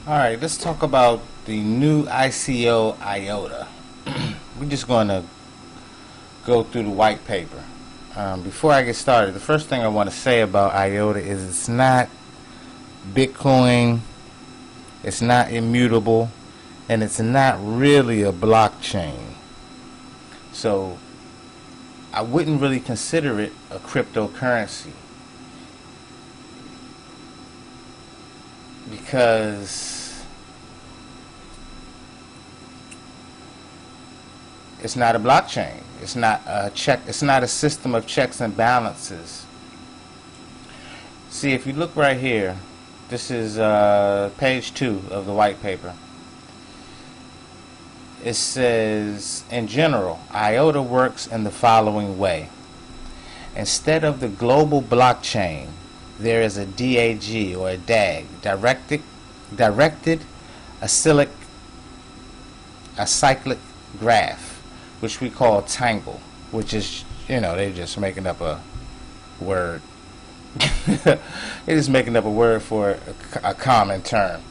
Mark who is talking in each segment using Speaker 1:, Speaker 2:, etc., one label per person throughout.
Speaker 1: Alright, let's talk about the new ICO IOTA. We're just going to go through the white paper. Before I get started, the first thing I want to say about IOTA is it's not Bitcoin, it's not immutable, and it's not really a blockchain. So I wouldn't really consider it a cryptocurrency, because it's not a blockchain. It's not a check. It's not a system of checks and balances. See, if you look right here, this is page 2 of the white paper. It says, in general, IOTA works in the following way. Instead of the global blockchain, there is a DAG or a DAG, directed acyclic graph, which we call Tangle, which is, they're just making up a word. They're just making up a word for a common term.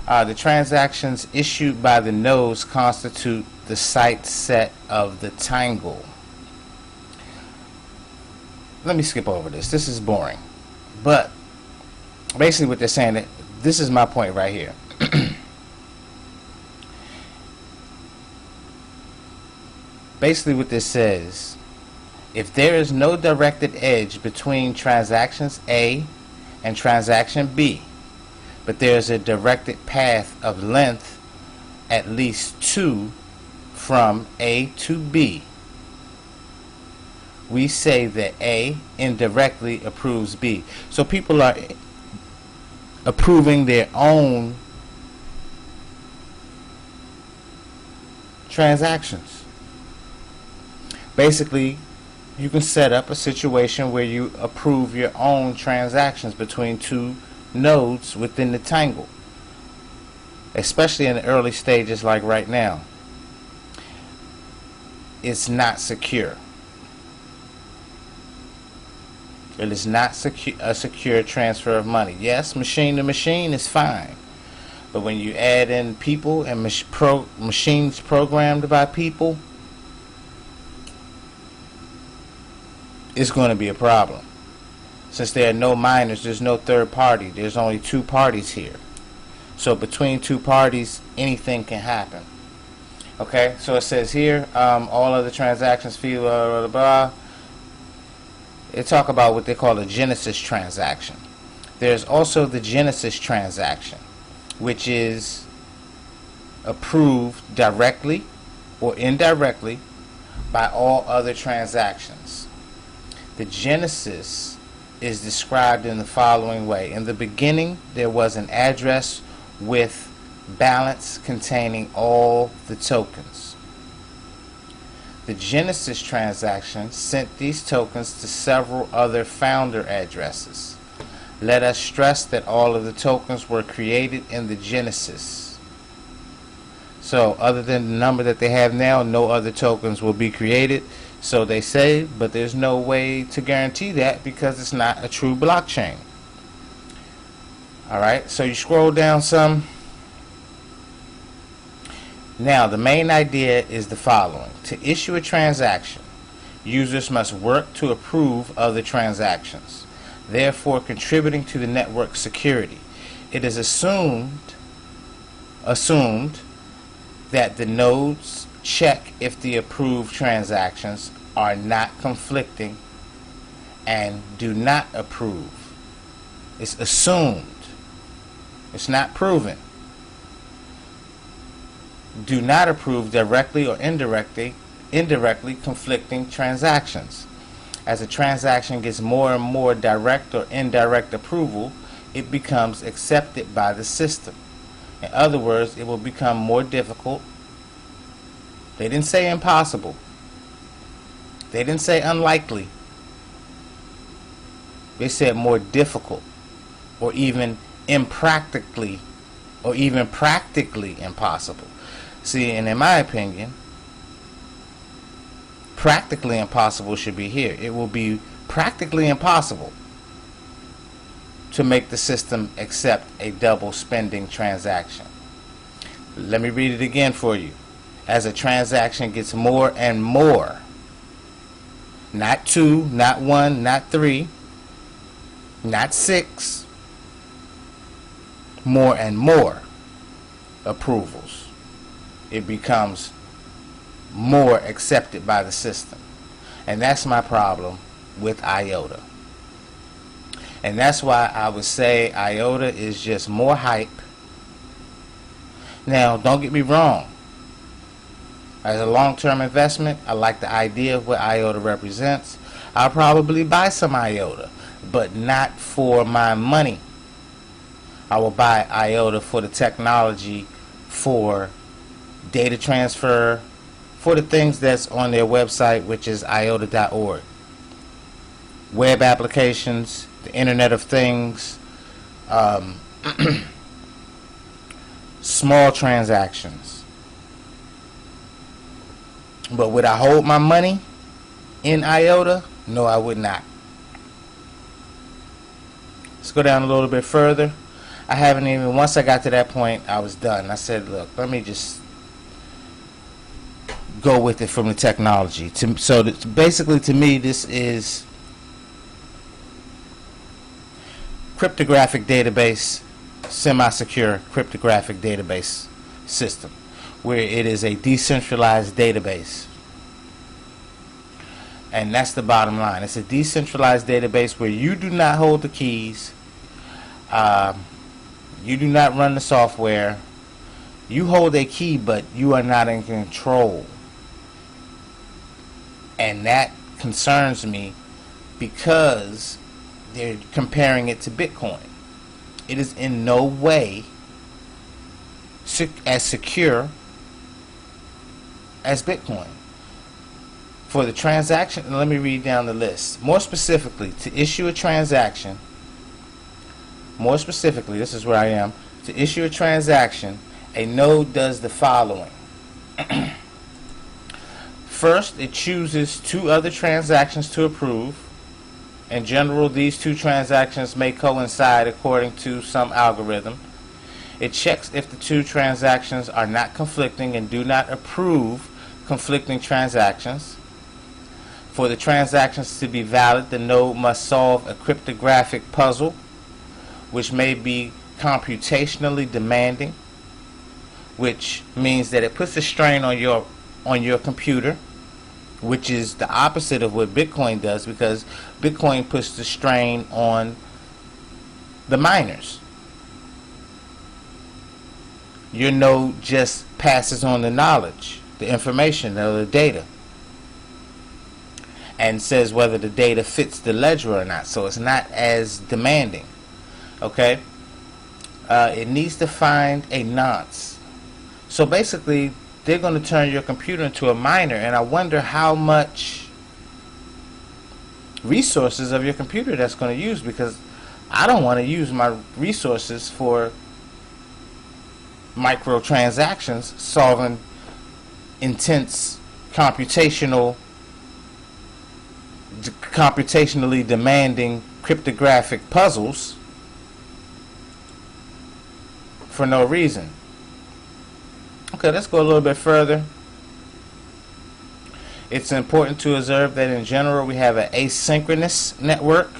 Speaker 1: The transactions issued by the nodes constitute the site set of the Tangle. Let me skip over this. This is boring. But basically what they're saying, that this is my point right here. Basically what this says, if there is no directed edge between transactions A and transaction B, but there is a directed path of length at least 2 from A to B, we say that A indirectly approves B. So people are approving their own transactions. Basically, you can set up a situation where you approve your own transactions between two nodes within the Tangle, especially in the early stages like right now. It's not secure. It is not a secure transfer of money. Yes, machine to machine is fine, but when you add in people and machines programmed by people, it's going to be a problem. Since there are no miners, there's no third party. There's only two parties here. So between two parties, anything can happen. Okay, so it says here, all other transactions, fee, blah, blah, blah. They talk about what they call a Genesis transaction. There's also the Genesis transaction, which is approved directly or indirectly by all other transactions. The Genesis is described in the following way. In the beginning, there was an address with balance containing all the tokens. The Genesis transaction sent these tokens to several other founder addresses. Let us stress that all of the tokens were created in the Genesis. So other than the number that they have now, no other tokens will be created. So they say, but there's no way to guarantee that because it's not a true blockchain. Alright, so you scroll down some. Now, the main idea is the following. To issue a transaction, users must work to approve other transactions, therefore contributing to the network security. It is assumed that the nodes check if the approved transactions are not conflicting and do not approve. It's assumed. It's not proven. Do not approve directly or indirectly conflicting transactions. As a transaction gets more and more direct or indirect approval, it becomes accepted by the system. In other words, it will become more difficult. They didn't say impossible. They didn't say unlikely. They said more difficult, or even impractically, or even practically impossible. See, and in my opinion, practically impossible should be here. It will be practically impossible to make the system accept a double spending transaction. Let me read it again for you. As a transaction gets more and more, not 2, not 1, not 3, not 6, more and more approvals, it becomes more accepted by the system. And that's my problem with IOTA. And that's why I would say IOTA is just more hype. Now, don't get me wrong. As a long-term investment, I like the idea of what IOTA represents. I'll probably buy some IOTA, but not for my money. I will buy IOTA for the technology, for data transfer, for the things that's on their website, which is iota.org. Web applications, the Internet of Things, small transactions. But would I hold my money in IOTA? No, I would not. Let's go down a little bit further. I haven't even, once I got to that point, I was done. I said, look, let me just go with it from the technology. So basically, to me, this is cryptographic database, semi-secure cryptographic database system, where it is a decentralized database. And that's the bottom line. It's a decentralized database where you do not hold the keys. You do not run the software. You hold a key, but you are not in control. And that concerns me because they're comparing it to Bitcoin. It is in no way as secure as Bitcoin. For the transaction, let me read down the list. More specifically, to issue a transaction, more specifically, this is where I am, to issue a transaction, a node does the following. First, it chooses 2 other transactions to approve. In general, these 2 transactions may coincide according to some algorithm. It checks if the 2 transactions are not conflicting and do not approve conflicting transactions. For the transactions to be valid, the node must solve a cryptographic puzzle, which may be computationally demanding, which means that it puts a strain on your computer, which is the opposite of what Bitcoin does, because Bitcoin puts the strain on the miners. Your node just passes on the knowledge, the information, or the data, and says whether the data fits the ledger or not. So it's not as demanding. Okay? It needs to find a nonce. So basically, they're going to turn your computer into a miner, and I wonder how much resources of your computer that's going to use, because I don't want to use my resources for microtransactions, solving intense computationally demanding cryptographic puzzles for no reason. Okay, let's go a little bit further. It's important to observe that in general we have an asynchronous network,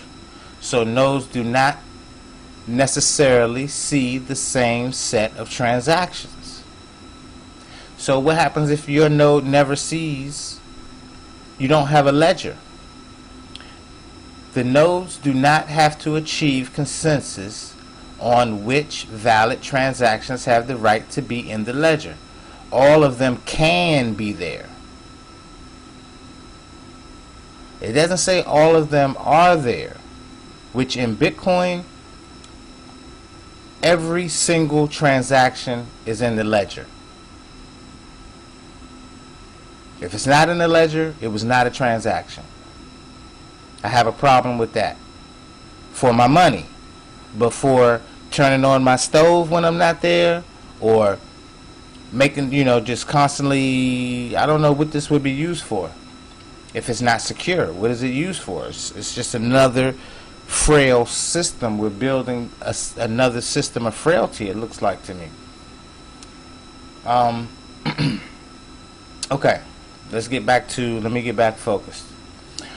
Speaker 1: so nodes do not necessarily see the same set of transactions. So what happens if your node never sees, you don't have a ledger? The nodes do not have to achieve consensus on which valid transactions have the right to be in the ledger. All of them can be there. It doesn't say all of them are there, which in Bitcoin, every single transaction is in the ledger. If it's not in the ledger, it was not a transaction. I have a problem with that for my money. But for turning on my stove when I'm not there, or making, just constantly, I don't know what this would be used for. If it's not secure, what is it used for? It's just another frail system. We're building another system of frailty, it looks like to me. Okay, let me get back focused.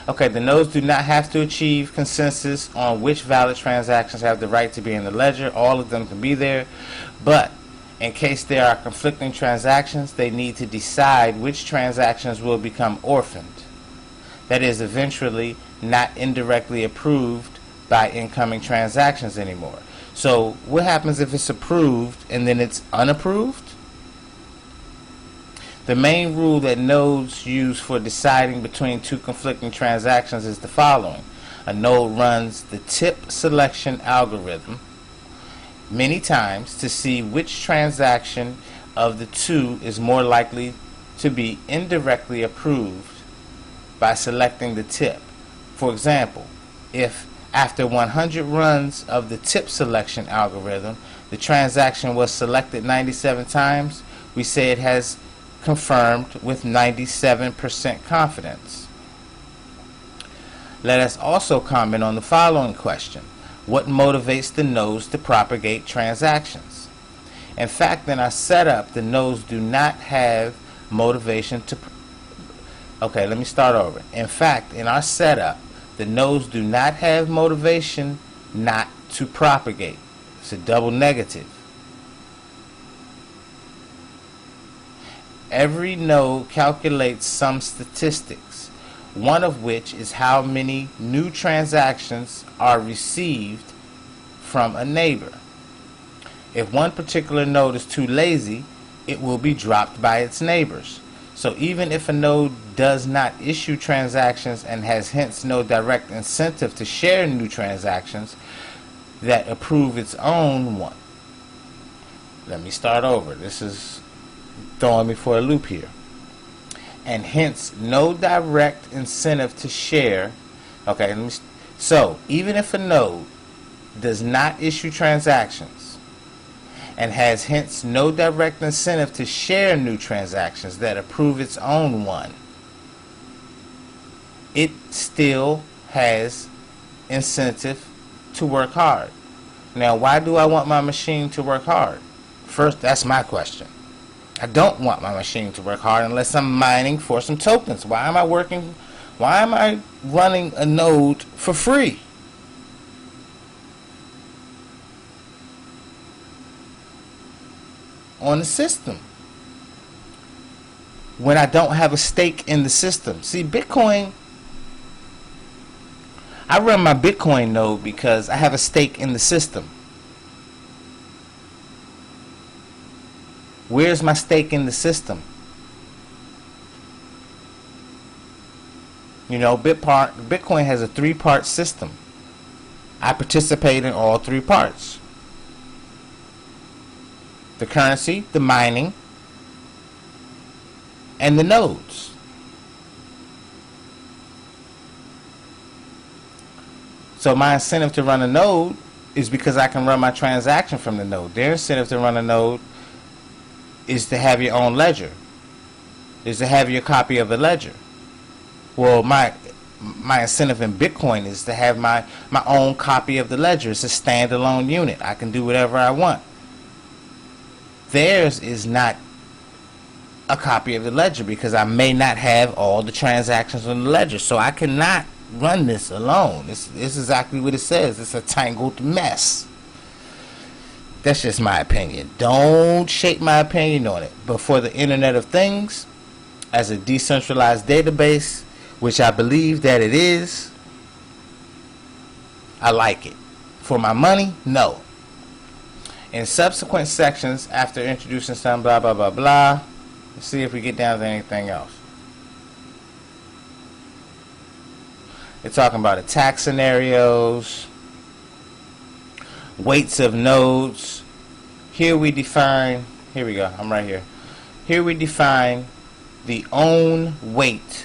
Speaker 1: Okay, the nodes do not have to achieve consensus on which valid transactions have the right to be in the ledger. All of them can be there, but in case there are conflicting transactions, they need to decide which transactions will become orphaned. That is, eventually not indirectly approved by incoming transactions anymore. So what happens if it's approved and then it's unapproved? The main rule that nodes use for deciding between two conflicting transactions is the following. A node runs the tip selection algorithm many times to see which transaction of the two is more likely to be indirectly approved by selecting the tip. For example, if after 100 runs of the tip selection algorithm, the transaction was selected 97 times, we say it has confirmed with 97% confidence. Let us also comment on the following question. What motivates the nodes to propagate transactions? In fact, in our setup, the nodes do not have motivation to... Okay, let me start over. In fact, in our setup, the nodes do not have motivation not to propagate. It's a double negative. Every node calculates some statistics, one of which is how many new transactions are received from a neighbor. If one particular node is too lazy, it will be dropped by its neighbors. So even if a node does not issue transactions and has hence no direct incentive to share new transactions that approve its own one. Let me start over. This is throwing me for a loop here. And hence no direct incentive to share. Okay, so even if a node does not issue transactions and has hence no direct incentive to share new transactions that approve its own one, it still has incentive to work hard. Now, why do I want my machine to work hard? First, that's my question. I don't want my machine to work hard unless I'm mining for some tokens. Why am I running a node for free? On the system when I don't have a stake in the system. See, Bitcoin, I run my Bitcoin node because I have a stake in the system. Where's my stake in the system? You know, Bitcoin has a 3-part system. I participate in all 3 parts. The currency, the mining, and the nodes. So my incentive to run a node is because I can run my transaction from the node. Their incentive to run a node is to have your own ledger, is to have your copy of a ledger. Well, my incentive in Bitcoin is to have my own copy of the ledger. It's a standalone unit. I can do whatever I want. Theirs is not a copy of the ledger because I may not have all the transactions on the ledger. So I cannot run this alone. It's exactly what it says. It's a tangled mess. That's just my opinion. Don't shape my opinion on it. But for the Internet of Things, as a decentralized database, which I believe that it is, I like it. For my money, no. In subsequent sections, after introducing some blah, blah, blah, blah, let's see if we get down to anything else. They're talking about attack scenarios, weights of nodes. Here we define, here we go, I'm right here. Here we define the own weight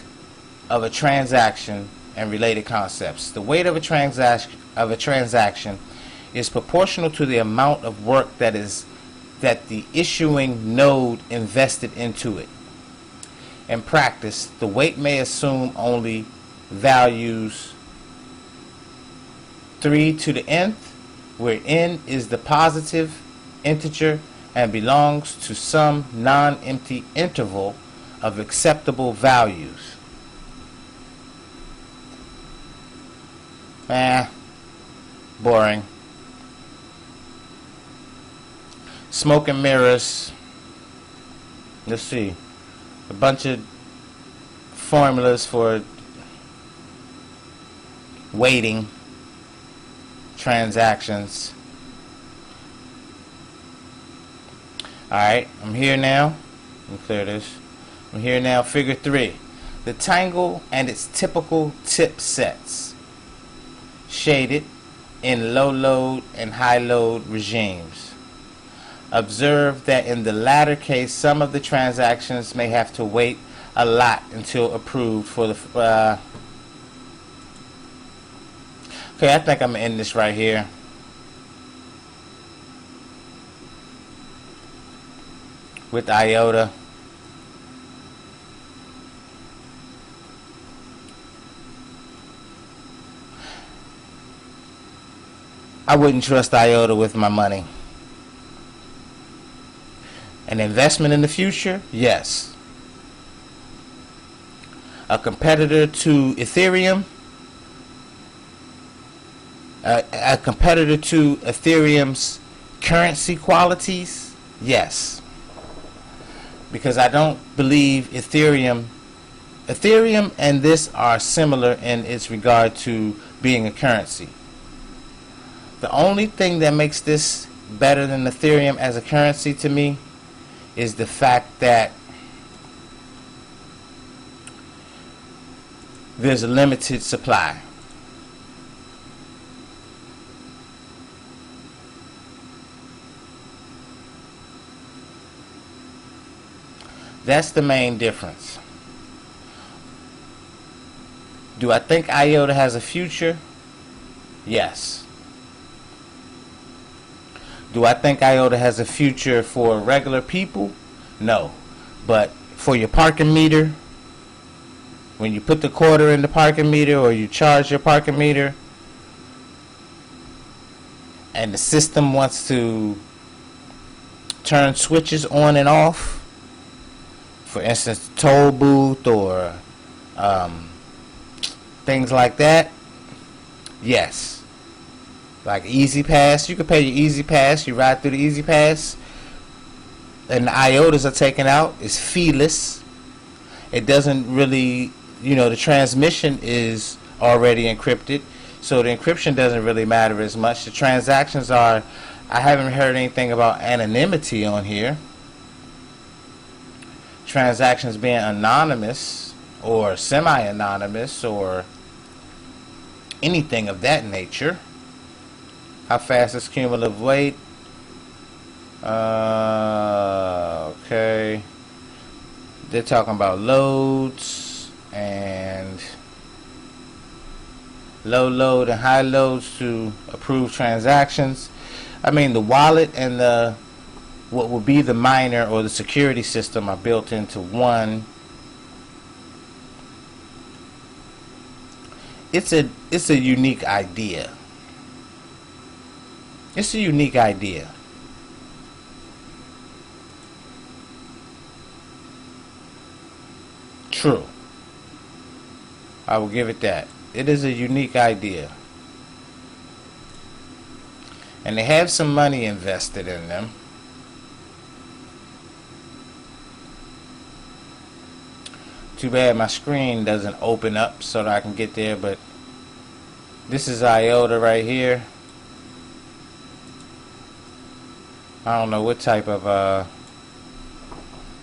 Speaker 1: of a transaction and related concepts. The weight of a transaction is proportional to the amount of work that the issuing node invested into it. In practice, the weight may assume only values 3 to the nth, where n is the positive integer and belongs to some non-empty interval of acceptable values. Boring. Smoke and mirrors. Let's see. A bunch of formulas for weighting transactions. Alright, I'm here now. Let me clear this. I'm here now. Figure 3. The Tangle and its typical tip sets. Shaded in low load and high load regimes. Observe that in the latter case, some of the transactions may have to wait a lot until approved for the okay, I think I'm gonna end this right here. With IOTA. I wouldn't trust IOTA with my money. An investment in the future? Yes. A competitor to Ethereum? A competitor to Ethereum's currency qualities? Yes. Because I don't believe Ethereum and this are similar in its regard to being a currency. The only thing that makes this better than Ethereum as a currency to me is the fact that there's a limited supply. That's the main difference. Do I think IOTA has a future? Yes. Do I think IOTA has a future for regular people? No. But for your parking meter, when you put the quarter in the parking meter or you charge your parking meter and the system wants to turn switches on and off, for instance, toll booth or things like that, yes. Like Easy Pass, you can pay your Easy Pass, you ride through the Easy Pass, and the IOTAs are taken out. It's feeless. It doesn't really, the transmission is already encrypted, so the encryption doesn't really matter as much. The transactions are, I haven't heard anything about anonymity on here. Transactions being anonymous or semi-anonymous or anything of that nature. How fast is cumulative weight? Okay. They're talking about loads and low load and high loads to approve transactions. I mean, the wallet and the what would be the miner or the security system are built into one. It's a unique idea. It's a unique idea. True. I will give it that. It is a unique idea. And they have some money invested in them. Too bad my screen doesn't open up so that I can get there, but this is IOTA right here. I don't know what type of I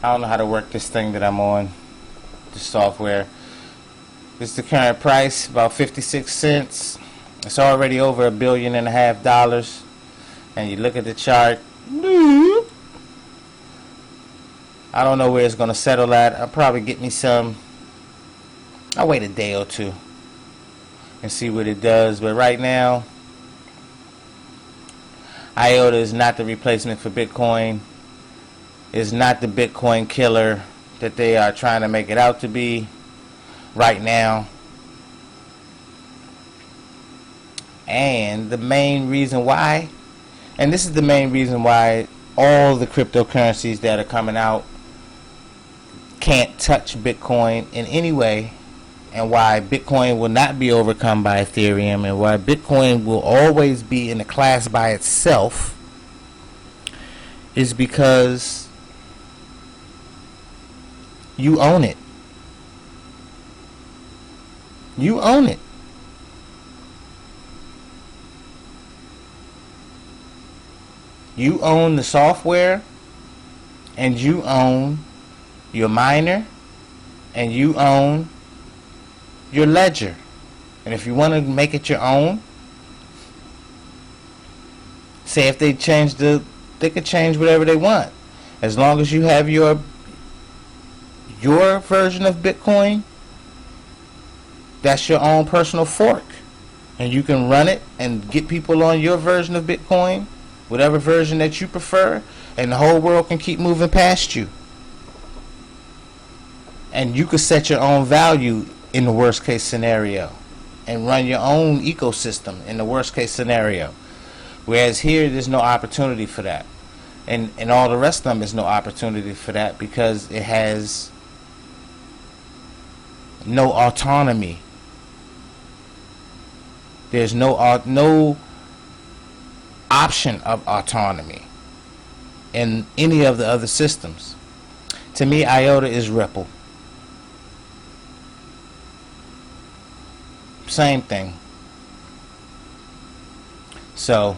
Speaker 1: don't know how to work this thing that I'm on, the software. This is the current price, about 56 cents. It's already over $1.5 billion, and you look at the chart. I don't know where it's going to settle at. I'll probably get me some. I'll wait a day or two and see what it does. But right now, IOTA is not the replacement for Bitcoin. It's not the Bitcoin killer that they are trying to make it out to be right now. And the main reason why, and this is the main reason why all the cryptocurrencies that are coming out can't touch Bitcoin in any way, and why Bitcoin will not be overcome by Ethereum, and why Bitcoin will always be in a class by itself, is because you own it. You own it. You own the software, and you own your miner, and you own your ledger. And if you want to make it your own, say if they change they could change whatever they want. As long as you have your version of Bitcoin, that's your own personal fork. And you can run it and get people on your version of Bitcoin, whatever version that you prefer, and the whole world can keep moving past you. And you could set your own value in the worst case scenario and run your own ecosystem in the worst case scenario. Whereas here, there's no opportunity for that. And all the rest of them, is no opportunity for that, because it has no autonomy. There's no option of autonomy in any of the other systems. To me, IOTA is Ripple. Same thing. So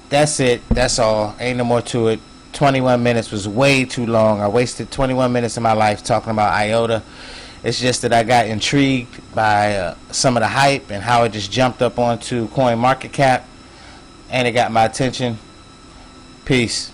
Speaker 1: that's it. That's all. Ain't no more to it. 21 minutes was way too long. I wasted 21 minutes of my life talking about IOTA. It's just that I got intrigued by some of the hype and how it just jumped up onto CoinMarketCap, and it got my attention. Peace.